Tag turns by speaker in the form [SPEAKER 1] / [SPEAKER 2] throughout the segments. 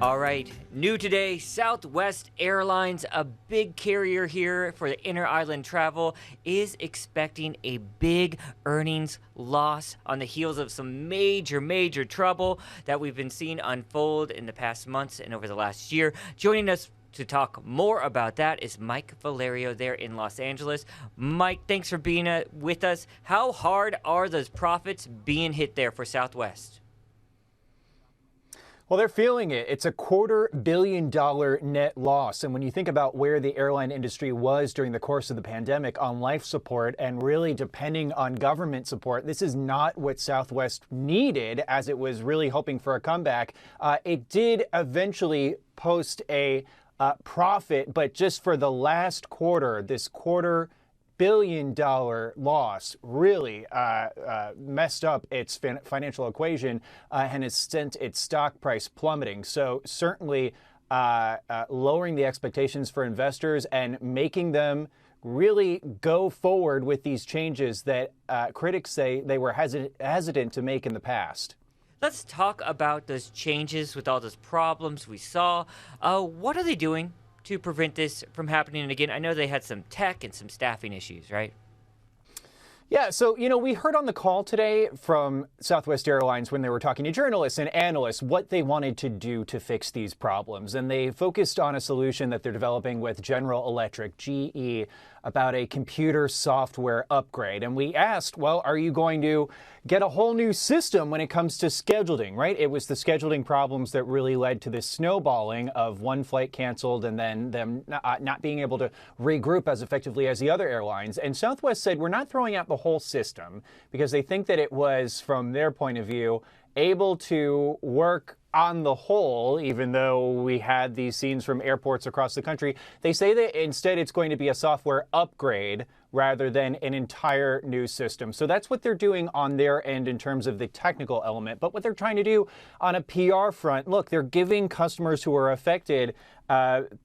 [SPEAKER 1] All right, new today, Southwest Airlines, a big carrier here for the inter-island travel, is expecting a big earnings loss on the heels of some major trouble that we've been seeing unfold in the past months and over the last year. Joining us to talk more about that is Mike Valerio there in Los Angeles. Mike, thanks for being with us. How hard are those profits being hit there for Southwest?
[SPEAKER 2] Well, they're feeling it. It's a $250 million net loss. And when you think about where the airline industry was during the course of the pandemic on life support and really depending on government support, this is not what Southwest needed as it was really hoping for a comeback. It did eventually post a profit, but just for the last quarter, this $250 million loss really messed up its financial equation and has sent its stock price plummeting. So certainly lowering the expectations for investors and making them really go forward with these changes that critics say they were hesitant to make in the past.
[SPEAKER 1] Let's talk about those changes with all those problems we saw. What are they doing to prevent this from happening again? I know they had some tech and some staffing issues, right?
[SPEAKER 2] Yeah, so, we heard on the call today from Southwest Airlines when they were talking to journalists and analysts what they wanted to do to fix these problems. And they focused on a solution that they're developing with General Electric, GE, about a computer software upgrade. And we asked, well, are you going to get a whole new system when it comes to scheduling, right? It was the scheduling problems that really led to this snowballing of one flight canceled and then them not being able to regroup as effectively as the other airlines. And Southwest said, we're not throwing out the whole system because they think that it was, from their point of view, able to work on the whole, even though we had these scenes from airports across the country. They say that instead it's going to be a software upgrade rather than an entire new system. So that's what they're doing on their end in terms of the technical element. But what they're trying to do on a PR front, look, they're giving customers who are affected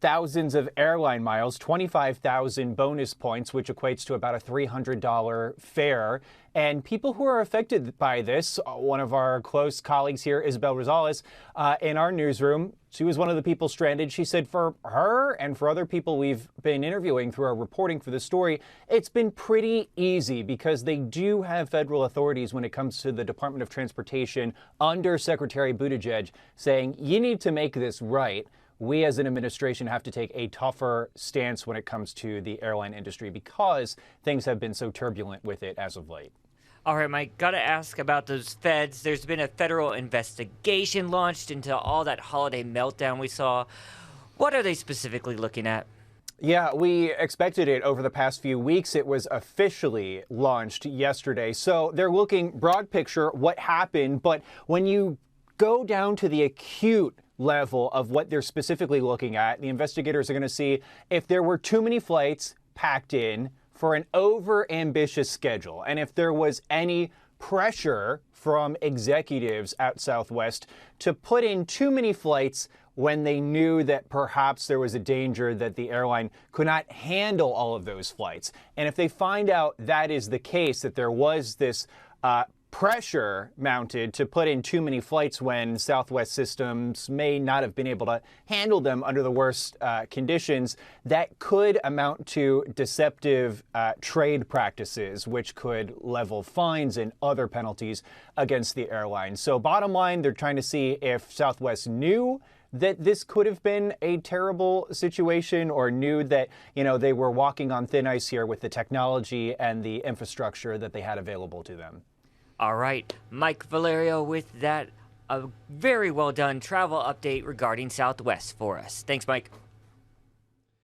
[SPEAKER 2] thousands of airline miles, 25,000 bonus points, which equates to about a $300 fare. And people who are affected by this, one of our close colleagues here, Isabel Rosales, in our newsroom, she was one of the people stranded. She said for her and for other people we've been interviewing through our reporting for the story, it's been pretty easy because they do have federal authorities when it comes to the Department of Transportation under Secretary Buttigieg saying, you need to make this right. We as an administration have to take a tougher stance when it comes to the airline industry because things have been so turbulent with it as of late.
[SPEAKER 1] All right, Mike, got to ask about those feds. There's been a federal investigation launched into all that holiday meltdown we saw. What are they specifically looking at?
[SPEAKER 2] Yeah, we expected it over the past few weeks. It was officially launched yesterday. So they're looking broad picture, what happened. But when you go down to the acute level of what they're specifically looking at, the investigators are going to see if there were too many flights packed in for an over-ambitious schedule, and if there was any pressure from executives at Southwest to put in too many flights when they knew that perhaps there was a danger that the airline could not handle all of those flights. And if they find out that is the case, that there was this pressure mounted to put in too many flights when Southwest systems may not have been able to handle them under the worst conditions, that could amount to deceptive trade practices, which could level fines and other penalties against the airline. So bottom line, they're trying to see if Southwest knew that this could have been a terrible situation or knew that, they were walking on thin ice here with the technology and the infrastructure that they had available to them.
[SPEAKER 1] All right, Mike Valerio with that very well done travel update regarding Southwest for us. Thanks, Mike.